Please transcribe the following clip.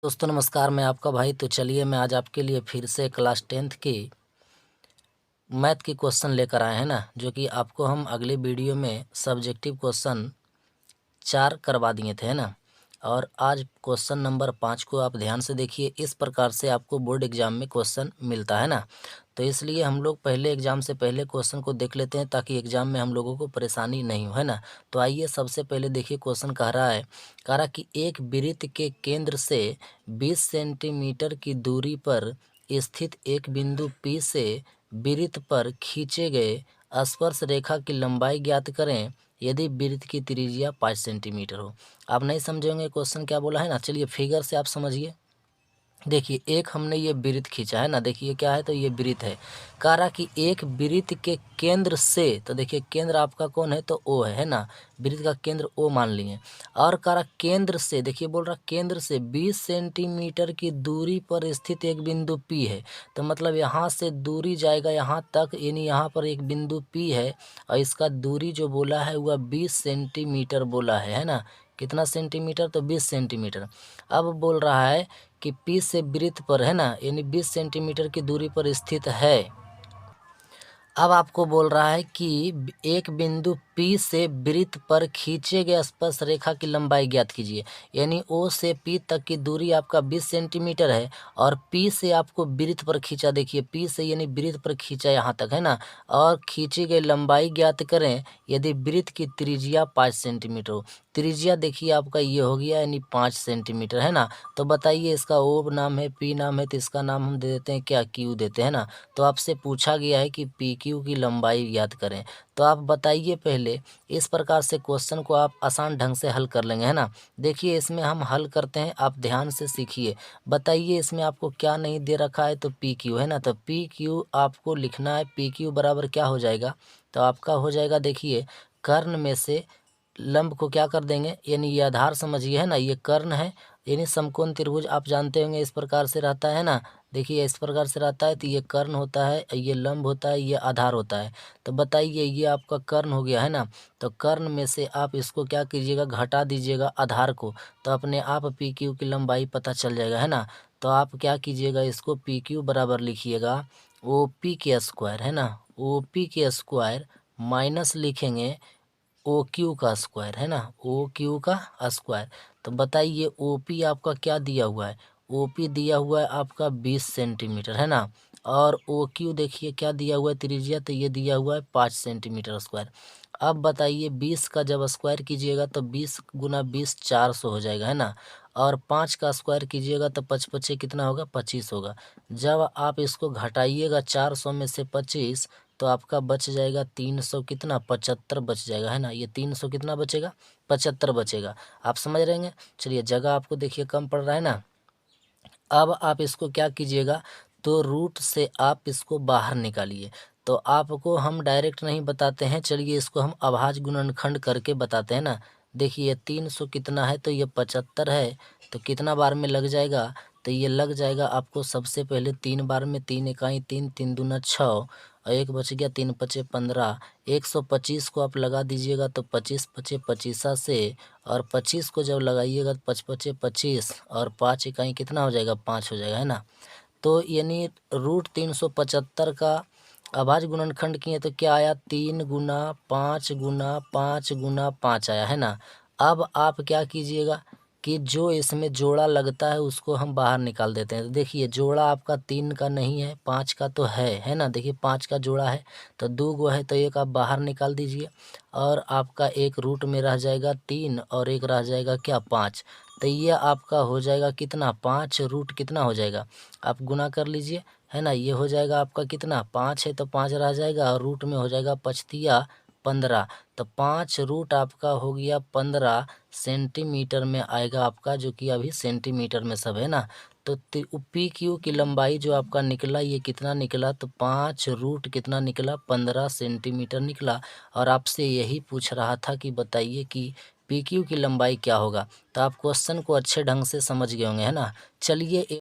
दोस्तों नमस्कार, मैं आपका भाई। तो चलिए मैं आज आपके लिए फिर से क्लास 10th की मैथ की क्वेश्चन लेकर आए हैं ना, जो कि आपको हम अगले वीडियो में सब्जेक्टिव क्वेश्चन 4 करवा दिए थे, है ना। और आज क्वेश्चन नंबर 5 को आप ध्यान से देखिए। इस प्रकार से आपको बोर्ड एग्जाम में क्वेश्चन मिलता है ना, तो इसलिए हम लोग पहले एग्जाम से पहले क्वेश्चन को देख लेते हैं ताकि एग्जाम में हम लोगों को परेशानी नहीं हो, है ना। तो आइए सबसे पहले देखिए क्वेश्चन कह रहा कि एक वृत्त के केंद्र से 20 सेंटीमीटर की दूरी पर स्थित एक बिंदु P से वृत्त पर खींचे गए स्पर्श रेखा की लंबाई ज्ञात करें यदि वृत्त की त्रिज्या 5 सेंटीमीटर हो। आप नहीं समझेंगे क्वेश्चन क्या बोला है ना। चलिए फिगर से आप समझिए। देखिए एक हमने ये वृत्त खींचा है ना, देखिए क्या है, तो ये वृत्त है। कह रहा कि एक वृत्त के केंद्र से, तो देखिए केंद्र आपका कौन है, तो ओ है ना। वृत्त का केंद्र ओ मान लिए। और कह रहा केंद्र से, देखिए बोल रहा केंद्र से 20 सेंटीमीटर की दूरी पर स्थित एक बिंदु P है। तो मतलब यहाँ से दूरी जाएगा यहाँ तक, यानी यहाँ पर एक बिंदु P है और इसका दूरी जो बोला है वह 20 सेंटीमीटर बोला है ना। कितना सेंटीमीटर, तो 20 सेंटीमीटर। अब बोल रहा है कि P से वृत्त पर, है ना, यानी 20 सेंटीमीटर की दूरी पर स्थित है। अब आपको बोल रहा है कि एक बिंदु P से वृत्त पर खींचे गए स्पर्श रेखा की लंबाई ज्ञात कीजिए। यानी O से P तक की दूरी आपका 20 सेंटीमीटर है और P से आपको वृत्त पर खींचा, देखिए P से यानी वृत्त पर खींचा यहाँ तक, है ना। और खींची गई लंबाई ज्ञात करें यदि वृत्त की त्रिज्या 5 सेंटीमीटर हो। त्रिज्या देखिए आपका ये हो गया, यानी 5 सेंटीमीटर, है ना। तो बताइए इसका O नाम है, P नाम है, तो इसका नाम हम दे देते हैं क्या, Q देते हैं ना। तो आपसे पूछा गया है कि PQ की लंबाई ज्ञात करें। तो आप बताइए पहले, इस प्रकार से क्वेश्चन को आप आसान ढंग से हल कर लेंगे, है ना। देखिए इसमें हम हल करते हैं, आप ध्यान से सीखिए। बताइए इसमें आपको क्या नहीं दे रखा है, तो PQ है ना। तो PQ आपको लिखना है। PQ बराबर क्या हो जाएगा, तो आपका हो जाएगा, देखिए कर्ण में से लंब को क्या कर देंगे, यानी ये आधार समझिए, है ना, ये कर्ण है, यानी समकोण त्रिभुज आप जानते होंगे इस प्रकार से रहता है ना। देखिए इस प्रकार से रहता है, तो ये कर्ण होता है, ये लंब होता है, ये आधार होता है। तो बताइए ये आपका कर्ण हो गया, है ना। तो कर्ण में से आप इसको क्या कीजिएगा, घटा दीजिएगा आधार को, तो अपने आप PQ की लंबाई पता चल जाएगा, है ना। तो आप क्या कीजिएगा, इसको PQ बराबर लिखिएगा OP के स्क्वायर, है ना। OP के स्क्वायर माइनस लिखेंगे OQ का स्क्वायर, है ना, OQ का स्क्वायर। तो बताइए OP आपका क्या दिया हुआ है, OP दिया हुआ है आपका 20 सेंटीमीटर, है ना। और OQ देखिए क्या दिया हुआ है त्रिज्या, तो ये दिया हुआ है 5 सेंटीमीटर स्क्वायर। अब बताइए 20 का जब स्क्वायर कीजिएगा तो 20 गुना 20 400 हो जाएगा, है ना। और 5 का स्क्वायर कीजिएगा तो 5 पचे कितना होगा, 25 होगा। जब आप इसको घटाइएगा 400 में से 25, तो आपका बच जाएगा 300 कितना, 75 बच जाएगा, है ना। ये 300 कितना बचेगा, 75 बचेगा। आप समझ रहे हैं। चलिए जगह आपको देखिए कम पड़ रहा है ना। अब आप इसको क्या कीजिएगा, तो रूट से आप इसको बाहर निकालिए। तो आपको हम डायरेक्ट नहीं बताते हैं, चलिए इसको हम अभाज्य गुणनखंड करके बताते हैं ना। देखिए 300 कितना है, तो ये 75 है, तो कितना बार में लग जाएगा, तो ये लग जाएगा आपको सबसे पहले 3 बार में। 3 इकाई 3, 3 दूना 6 और एक बच गया, 3 पचे 15। 125 को आप लगा दीजिएगा तो 25 पचे 25 से, और 25 को जब लगाइएगा तो 5 पचे 25 और 5 इकाई कितना हो जाएगा, 5 हो जाएगा, है ना। तो यानी रूट 375 का अभाज्य गुणनखंड किए तो क्या आया, 3 गुना 5 गुना 5 गुना 5 आया, है ना। अब आप क्या कीजिएगा कि जो इसमें जोड़ा लगता है उसको हम बाहर निकाल देते हैं। तो देखिए जोड़ा आपका 3 का नहीं है, 5 का तो है ना। देखिए 5 का जोड़ा है, तो 2 गो है, तो एक आप बाहर निकाल दीजिए और आपका एक रूट में रह जाएगा 3 और एक रह जाएगा क्या, 5। तो ये आपका हो जाएगा कितना, 5 रूट कितना हो जाएगा, आप गुना कर लीजिए, है ना। ये हो जाएगा आपका कितना, 5 है तो 5 रह जाएगा और रूट में हो जाएगा 5 15। तो 5 रूट आपका हो गया 15 सेंटीमीटर में आएगा आपका, जो कि अभी सेंटीमीटर में सब है ना। तो PQ की लंबाई जो आपका निकला ये कितना निकला, तो 5 रूट कितना निकला, 15 सेंटीमीटर निकला। और आपसे यही पूछ रहा था कि बताइए कि PQ की लंबाई क्या होगा। तो आप क्वेश्चन को अच्छे ढंग से समझ गए होंगे, है ना। चलिए